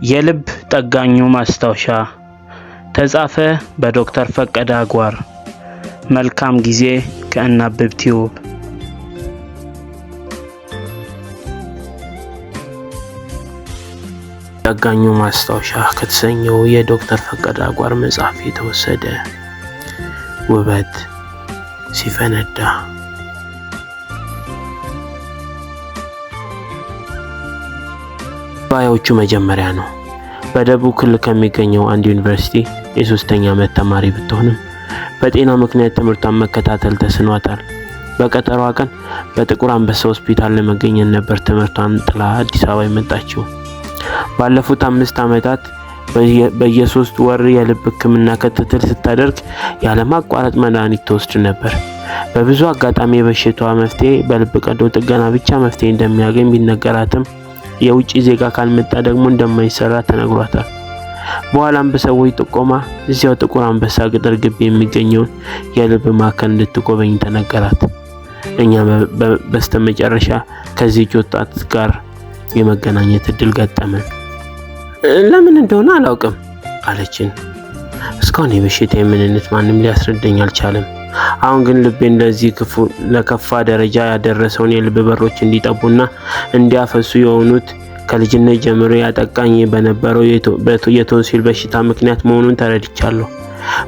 የልብ ጠጋኙ ማስታወሻ ተጻፈ በዶክተር ፈቀደ አጓር። መልካም ጊዜ ከእናብብ ቲዩብ። ጠጋኙ ማስታወሻ ከተሰኘው የዶክተር ፈቀደ አጓር መጽሐፍ የተወሰደ። ውበት ሲፈነዳ። ባዮቹ መጀመሪያ ነው። በደቡብ ክልል ከሚገኘው አንድ ዩኒቨርሲቲ የሶስተኛ ዓመት ተማሪ ብትሆንም በጤና ምክንያት ትምህርቷን መከታተል ተስኗታል። በቀጠሯ ቀን በጥቁር አንበሳ ሆስፒታል ለመገኘት ነበር ትምህርቷን ጥላ አዲስ አበባ የመጣችው። ባለፉት 5 ዓመታት በየ3 ወር የልብ ሕክምና ክትትል ስታደርግ ያለማቋረጥ መድኃኒት ትወስድ ነበር። በብዙ አጋጣሚ የበሽታዋ መፍትሄ በልብ ቀዶ ጥገና ብቻ መፍትሄ እንደሚያገኝ ቢነገራትም የውጪ ዜጋ ካልመጣ ደግሞ እንደማይሰራ ተነግሯታል። በኋላም በሰዎች ጥቆማ እዚያው ጥቁር አንበሳ ቅጥር ግቢ የሚገኘውን የልብ ማዕከል እንድትጎበኝ ተነገራት። እኛ በስተመጨረሻ ከዚህ ወጣት ጋር የመገናኘት እድል ገጠመን። ለምን እንደሆነ አላውቅም አለችን። እስካሁን የበሽታዬ ምንነት ማንም ሊያስረዳኝ አልቻለም። አሁን ግን ልቤ እንደዚህ ለከፋ ደረጃ ያደረሰውን የልብ በሮች እንዲጠቡና እንዲያፈሱ የሆኑት ከልጅነት ጀምሮ ያጠቃኝ በነበረው የቶንሲል በሽታ ምክንያት መሆኑን ተረድቻለሁ።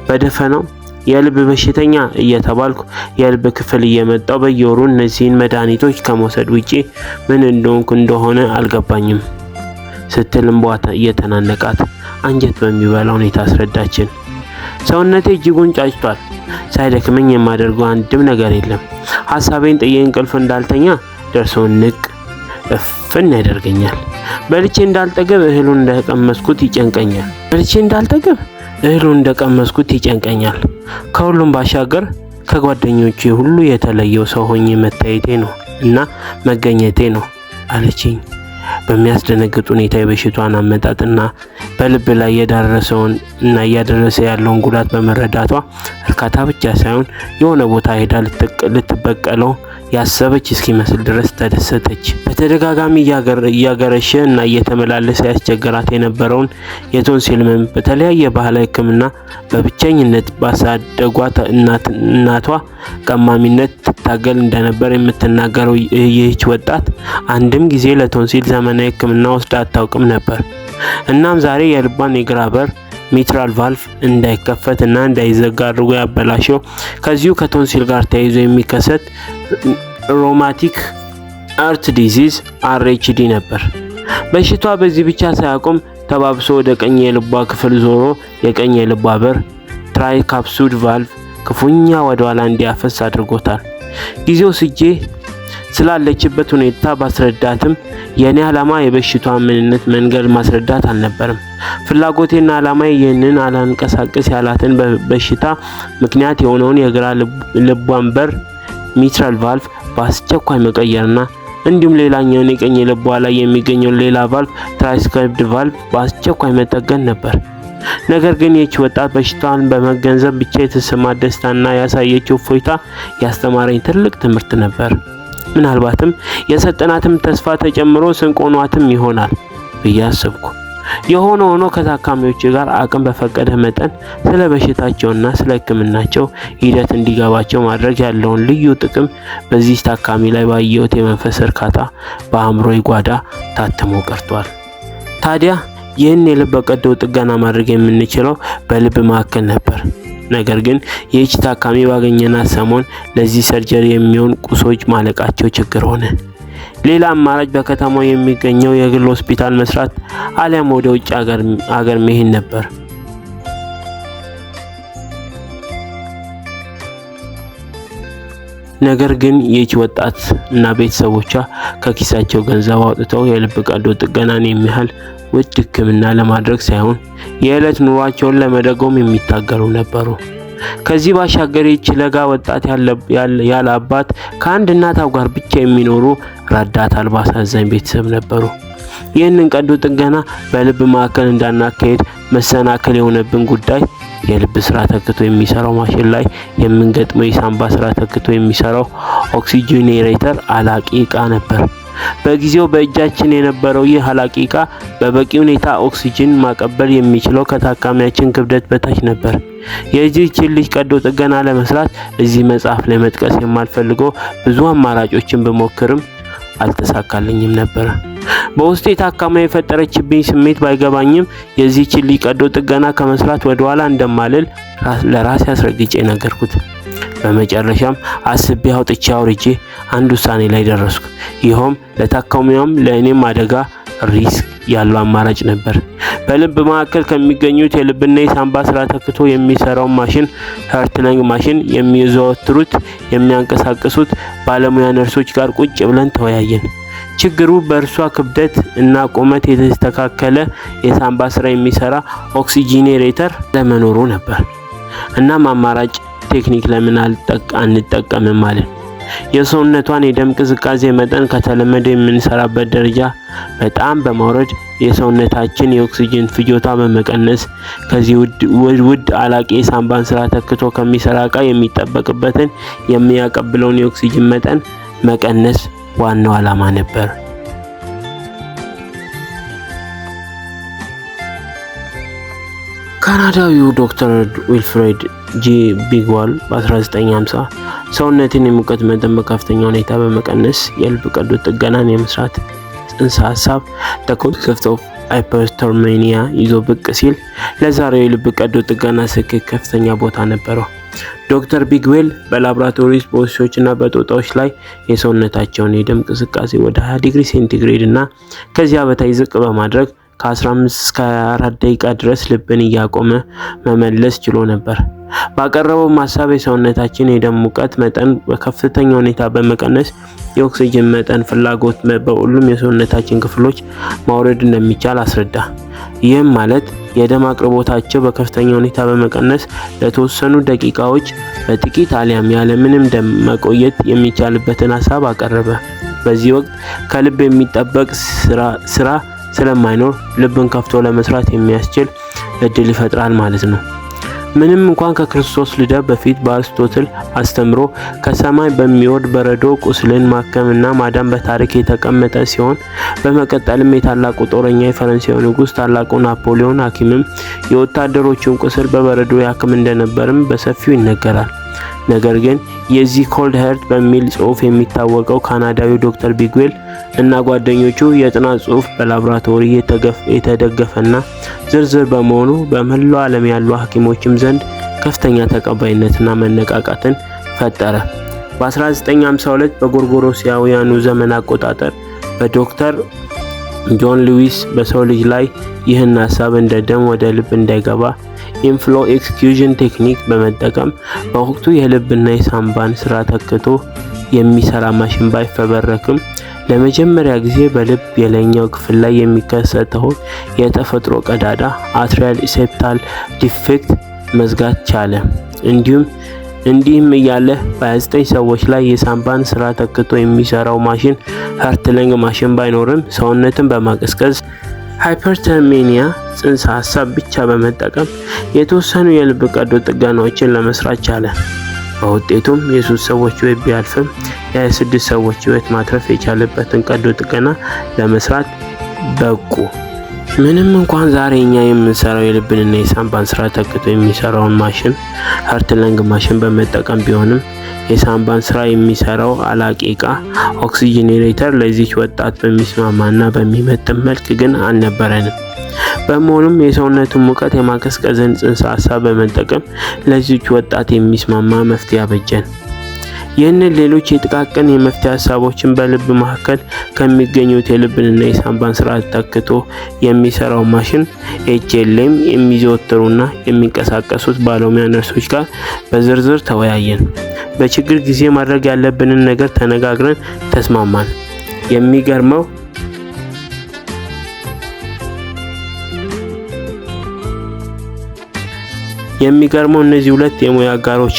በደፈናው የልብ በሽተኛ እየተባልኩ የልብ ክፍል እየመጣው በየወሩ እነዚህን መድኃኒቶች ከመውሰድ ውጪ ምን እንደሆነ አልገባኝም ስትል እንባዋ እየተናነቃት አንጀት በሚበላ ሁኔታ አስረዳችን። ሰውነቴ እጅጉን ጫጭቷል። ሳይደክመኝ የማደርገው አንድም ነገር የለም። ሐሳቤን ጥዬ እንቅልፍ እንዳልተኛ ደርሶ ንቅ እፍን ያደርገኛል። በልቼ እንዳልጠገብ እህሉን እንደቀመስኩት ይጨንቀኛል። ከሁሉም ባሻገር ከጓደኞቼ ሁሉ የተለየው ሰው ሆኜ መታየቴ ነው እና መገኘቴ ነው አለችኝ። በሚያስደነግጥ ሁኔታ የበሽታዋን አመጣጥና በልብ ላይ የደረሰውን እና እያደረሰ ያለውን ጉዳት በመረዳቷ እርካታ ብቻ ሳይሆን የሆነ ቦታ ሄዳ ልትበቀለው ያሰበች እስኪመስል ድረስ ተደሰተች። በተደጋጋሚ እያገረሸ እና እየተመላለሰ ያስቸገራት የነበረውን የቶንሲል ህመም በተለያየ ባህላዊ ሕክምና በብቸኝነት ባሳደጓት እናቷ ቀማሚነት ትታገል እንደነበር የምትናገረው ይህች ወጣት አንድም ጊዜ ለቶንሲል ዘመናዊ ሕክምና ወስዳ አታውቅም ነበር። እናም ዛሬ የልቧን የግራ በር ሚትራል ቫልቭ እንዳይከፈት እና እንዳይዘጋ አድርጎ ያበላሸው ከዚሁ ከቶንሲል ጋር ተያይዞ የሚከሰት ሮማቲክ አርት ዲዚዝ RHD ነበር። በሽታዋ በዚህ ብቻ ሳያቆም ተባብሶ ወደ ቀኝ የልቧ ክፍል ዞሮ የቀኝ የልቧ በር ትራይካፕሱድ ቫልቭ ክፉኛ ወደ ኋላ እንዲያፈስ አድርጎታል። ጊዜው ስጄ ስላለችበት ሁኔታ ባስረዳትም የኔ ዓላማ የበሽታዋን ምንነት መንገድ ማስረዳት አልነበረም። ፍላጎቴና ዓላማዬ ይህንን አላንቀሳቀስ ያላትን በሽታ ምክንያት የሆነውን የግራ ልቧን በር ሚትራል ቫልቭ በአስቸኳይ መቀየርና እንዲሁም ሌላኛውን የቀኝ ልቧ ላይ የሚገኘውን ሌላ ቫልቭ ትራይካፕሱድ ቫልቭ በአስቸኳይ መጠገን ነበር። ነገር ግን ይህች ወጣት በሽታዋን በመገንዘብ ብቻ የተሰማት ደስታና ያሳየችው እፎይታ ያስተማረኝ ትልቅ ትምህርት ነበር። ምናልባትም የሰጠናትም ተስፋ ተጨምሮ ስንቆኗትም ይሆናል ብዬ አሰብኩ። የሆነ ሆኖ ከታካሚዎች ጋር አቅም በፈቀደ መጠን ስለ በሽታቸውና ስለ ሕክምናቸው ሂደት እንዲገባቸው ማድረግ ያለውን ልዩ ጥቅም በዚህ ታካሚ ላይ ባየሁት የመንፈስ እርካታ በአእምሮዬ ጓዳ ታትሞ ቀርቷል። ታዲያ ይህን የልብ ቀዶ ጥገና ማድረግ የምንችለው በልብ ማዕከል ነበር። ነገር ግን ይህች ታካሚ ባገኘናት ሰሞን ለዚህ ሰርጀሪ የሚሆን ቁሶች ማለቃቸው ችግር ሆነ። ሌላ አማራጭ በከተማው የሚገኘው የግል ሆስፒታል መስራት አሊያም ወደ ውጭ ሀገር መሄድ ነበር። ነገር ግን ይህች ወጣት እና ቤተሰቦቿ ከኪሳቸው ገንዘብ አውጥተው የልብ ቀዶ ጥገናን የሚያህል ውድ ሕክምና ለማድረግ ሳይሆን የዕለት ኑሯቸውን ለመደጎም የሚታገሉ ነበሩ። ከዚህ ባሻገር ይህች ለጋ ወጣት ያለ አባት ከአንድ እናቷ ጋር ብቻ የሚኖሩ ረዳት አልባ አሳዛኝ ቤተሰብ ነበሩ። ይህንን ቀዶ ጥገና በልብ ማዕከል እንዳናካሄድ መሰናከል የሆነብን ጉዳይ የልብ ስራ ተክቶ የሚሰራው ማሽን ላይ የምንገጥመው የሳምባ ስራ ተክቶ የሚሰራው ኦክሲጂኔሬተር አላቂ ዕቃ ነበር። በጊዜው በእጃችን የነበረው ይህ ሀላቂቃ በበቂ ሁኔታ ኦክሲጅን ማቀበል የሚችለው ከታካሚያችን ክብደት በታች ነበር። የዚህችን ልጅ ቀዶ ጥገና ለመስራት እዚህ መጽሐፍ ላይ መጥቀስ የማልፈልገው ብዙ አማራጮችን ብሞክርም አልተሳካልኝም ነበር። በውስጤ ታካሚዋ የፈጠረችብኝ ስሜት ባይገባኝም የዚህችን ልጅ ቀዶ ጥገና ከመስራት ወደ ኋላ እንደማልል ለራሴ አስረግጬ ነገርኩት። በመጨረሻም አስቤ አውጥቼ አውርጄ አንድ ውሳኔ ላይ ደረስኩ። ይኸውም ለታካሚዋም ለእኔም አደጋ ሪስክ ያለው አማራጭ ነበር። በልብ ማዕከል ከሚገኙት የልብና የሳንባ ስራ ተክቶ የሚሰራው ማሽን ሀርትለንግ ማሽን የሚዘወትሩት የሚያንቀሳቅሱት ባለሙያ ነርሶች ጋር ቁጭ ብለን ተወያየን። ችግሩ በእርሷ ክብደት እና ቁመት የተስተካከለ የሳንባ ስራ የሚሰራ ኦክሲጂኔሬተር ለመኖሩ ነበር። እናም አማራጭ ቴክኒክ ለምን አንጠቀምም ማለት የሰውነቷን የደም ቅዝቃዜ መጠን ከተለመደ የምንሰራበት ደረጃ በጣም በማውረድ የሰውነታችን የኦክሲጅን ፍጆታ በመቀነስ ከዚህ ውድ አላቂ የሳንባን ስራ ተክቶ ከሚሰራ እቃ የሚጠበቅበትን የሚያቀብለውን የኦክሲጅን መጠን መቀነስ ዋናው ዓላማ ነበር። ካናዳዊው ዶክተር ዊልፍሬድ ጂ ቢግዋል በ1950 ሰውነትን የሙቀት መጠን በከፍተኛ ሁኔታ በመቀነስ የልብ ቀዶ ጥገናን የመስራት ጽንሰ ሀሳብ the concept of hyperthermia ይዞ ብቅ ሲል ለዛሬው የልብ ቀዶ ጥገና ስኬት ከፍተኛ ቦታ ነበረው። ዶክተር ቢግዌል በላቦራቶሪ በውሾችና በጦጣዎች ላይ የሰውነታቸውን የደም ቅዝቃዜ ወደ 20 ዲግሪ ሴንቲግሬድ እና ከዚያ በታይ ዝቅ በማድረግ ከ15 እስከ 24 ደቂቃ ድረስ ልብን እያቆመ መመለስ ችሎ ነበር። ባቀረበው ሐሳብ የሰውነታችን የደም ሙቀት መጠን በከፍተኛ ሁኔታ በመቀነስ የኦክሲጅን መጠን ፍላጎት በሁሉም የሰውነታችን ክፍሎች ማውረድ እንደሚቻል አስረዳ። ይህም ማለት የደም አቅርቦታቸው በከፍተኛ ሁኔታ በመቀነስ ለተወሰኑ ደቂቃዎች በጥቂት አሊያም ያለምንም ደም መቆየት የሚቻልበትን ሐሳብ አቀረበ። በዚህ ወቅት ከልብ የሚጠበቅ ስራ ስለማይኖር ልብን ከፍቶ ለመስራት የሚያስችል እድል ይፈጥራል ማለት ነው። ምንም እንኳን ከክርስቶስ ልደት በፊት በአርስቶትል አስተምሮ ከሰማይ በሚወርድ በረዶ ቁስልን ማከምና ማዳን በታሪክ የተቀመጠ ሲሆን በመቀጠልም የታላቁ ጦረኛ የፈረንሳዩ ንጉስ ታላቁ ናፖሊዮን ሐኪምም የወታደሮቹን ቁስል በበረዶ ያክም እንደነበርም በሰፊው ይነገራል። ነገር ግን የዚህ ኮልድ ሄርት በሚል ጽሑፍ የሚታወቀው ካናዳዊ ዶክተር ቢግዌል እና ጓደኞቹ የጥናት ጽሑፍ በላቦራቶሪ የተደገፈና ዝርዝር በመሆኑ በመላው ዓለም ያሉ ሐኪሞችም ዘንድ ከፍተኛ ተቀባይነትና መነቃቃትን ፈጠረ። በ1952 በጎርጎሮሳውያኑ ዘመን አቆጣጠር በዶክተር ጆን ሉዊስ በሰው ልጅ ላይ ይህን ሐሳብ እንደ ደም ወደ ልብ እንዳይገባ ኢንፍሎ ኤክስኪዩዥን ቴክኒክ በመጠቀም በወቅቱ የልብና የሳንባን ስራ ተክቶ የሚሰራ ማሽን ባይፈበረክም ለመጀመሪያ ጊዜ በልብ የላይኛው ክፍል ላይ የሚከሰተውን የተፈጥሮ ቀዳዳ አትሪያል ሴፕታል ዲፌክት መዝጋት ቻለ። እንዲህም እያለ በ29 ሰዎች ላይ የሳንባን ስራ ተክቶ የሚሰራው ማሽን ሀርትለንግ ማሽን ባይኖርም ሰውነትን በማቀዝቀዝ ሃይፐርተርሜኒያ ጽንሰ ሀሳብ ብቻ በመጠቀም የተወሰኑ የልብ ቀዶ ጥገናዎችን ለመስራት ቻለ። በውጤቱም የ3 ሰዎች ሕይወት ቢያልፍም የ26 ሰዎች ሕይወት ማትረፍ የቻለበትን ቀዶ ጥገና ለመስራት በቁ። ምንም እንኳን ዛሬ እኛ የምንሰራው የልብንና የሳንባን ስራ ተክቶ የሚሰራውን ማሽን ሀርትለንግ ማሽን በመጠቀም ቢሆንም የሳንባን ስራ የሚሰራው አላቂ ዕቃ ኦክሲጂኔሬተር ለዚች ወጣት በሚስማማና በሚመጥን መልክ ግን አልነበረንም። በመሆኑም የሰውነቱን ሙቀት የማቀዝቀዝን ጽንሰ ሀሳብ በመጠቀም ለዚች ወጣት የሚስማማ መፍትሄ አበጀን። ይህንን ሌሎች የጥቃቅን የመፍትሄ ሀሳቦችን በልብ ማዕከል ከሚገኙት የልብንና የሳንባን ስራ ተክቶ የሚሰራው ማሽን ኤችኤልኤም የሚዘወትሩና የሚንቀሳቀሱት ባለሙያ ነርሶች ጋር በዝርዝር ተወያየን። በችግር ጊዜ ማድረግ ያለብንን ነገር ተነጋግረን ተስማማን። የሚገርመው እነዚህ ሁለት የሙያ አጋሮቼ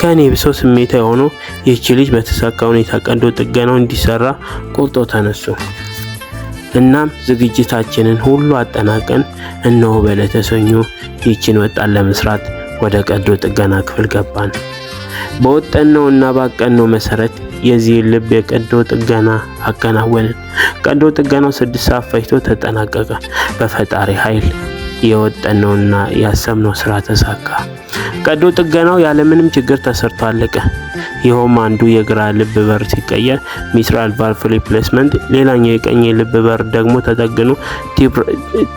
ከኔ ብሰው ስሜታዊ ሆነው ይህች ልጅ በተሳካ ሁኔታ ቀዶ ጥገናው እንዲሰራ ቆርጠው ተነሱ። እናም ዝግጅታችንን ሁሉ አጠናቀን እነሆ በዕለተ ሰኞ ይህችን ወጣት ለመስራት ወደ ቀዶ ጥገና ክፍል ገባን። በወጠነውና ባቀነው መሰረት የዚህ ልብ የቀዶ ጥገና አከናወንን። ቀዶ ጥገናው 6 ሰዓት ፈጅቶ ተጠናቀቀ። በፈጣሪ ኃይል የወጠነውና ያሰብነው ስራ ተሳካ። ቀዶ ጥገናው ያለምንም ችግር ተሰርቶ አለቀ። ይኸውም አንዱ የግራ ልብ በር ሲቀየር ሚትራል ቫልቭ ሪፕሌስመንት፣ ሌላኛው የቀኝ ልብ በር ደግሞ ተጠግኖ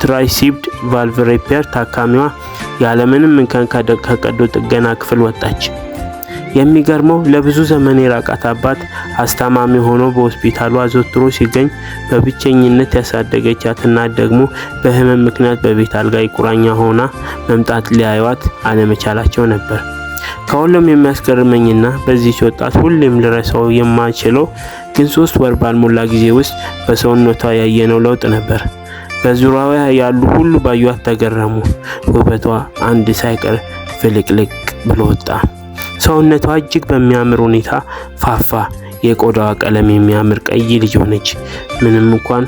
ትራይሲፕድ ቫልቭ ሪፔር። ታካሚዋ ያለምንም እንከን ከቀዶ ጥገና ክፍል ወጣች። የሚገርመው ለብዙ ዘመን የራቃት አባት አስታማሚ ሆኖ በሆስፒታሉ አዘውትሮ ሲገኝ በብቸኝነት ያሳደገቻት እናት ደግሞ በህመም ምክንያት በቤት አልጋ ቁራኛ ሆና መምጣት ሊያዩት አለመቻላቸው ነበር። ከሁሉም የሚያስገርመኝና በዚህች ወጣት ሁሌም ልረሳው የማልችለው ግን 3 ወር ባልሞላ ጊዜ ውስጥ በሰውነቷ ያየነው ለውጥ ነበር። በዙሪያዋ ያሉ ሁሉ ባዩት ተገረሙ። ውበቷ አንድ ሳይቀር ፍልቅልቅ ብሎ ወጣ። ሰውነቷ እጅግ በሚያምር ሁኔታ ፋፋ። የቆዳዋ ቀለም የሚያምር ቀይ ልጅ ሆነች። ምንም እንኳን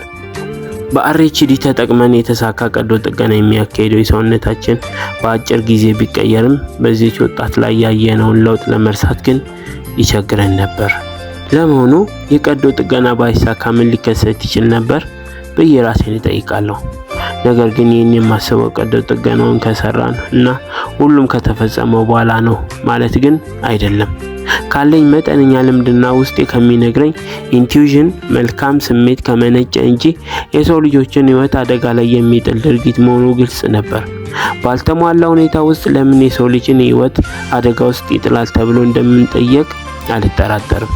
በአርኤችዲ ተጠቅመን የተሳካ ቀዶ ጥገና የሚያካሂደው የሰውነታችን በአጭር ጊዜ ቢቀየርም በዚህች ወጣት ላይ ያየነውን ለውጥ ለመርሳት ግን ይቸግረን ነበር። ለመሆኑ የቀዶ ጥገና ባይሳካ ምን ሊከሰት ይችል ነበር ብዬ ራሴን እጠይቃለሁ። ነገር ግን ይህን የማስበው ቀዶ ጥገናውን ከሰራን እና ሁሉም ከተፈጸመው በኋላ ነው ማለት ግን አይደለም። ካለኝ መጠነኛ ልምድና ውስጤ ከሚነግረኝ ኢንቲዩዥን መልካም ስሜት ከመነጨ እንጂ የሰው ልጆችን ሕይወት አደጋ ላይ የሚጥል ድርጊት መሆኑ ግልጽ ነበር። ባልተሟላ ሁኔታ ውስጥ ለምን የሰው ልጅን ሕይወት አደጋ ውስጥ ይጥላል ተብሎ እንደምንጠየቅ አልጠራጠርም።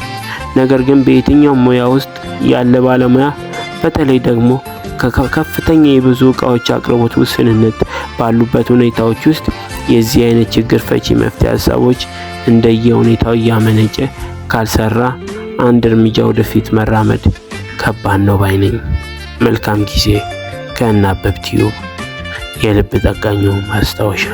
ነገር ግን በየትኛውም ሙያ ውስጥ ያለ ባለሙያ በተለይ ደግሞ ከፍተኛ የብዙ ዕቃዎች አቅርቦት ውስንነት ባሉበት ሁኔታዎች ውስጥ የዚህ አይነት ችግር ፈቺ መፍትሄ ሀሳቦች እንደየሁኔታው እያመነጨ ካልሰራ አንድ እርምጃ ወደፊት መራመድ ከባድ ነው ባይ ነኝ። መልካም ጊዜ ከእናበብ ቲዩብ። የልብ ጠጋኙ ማስታወሻ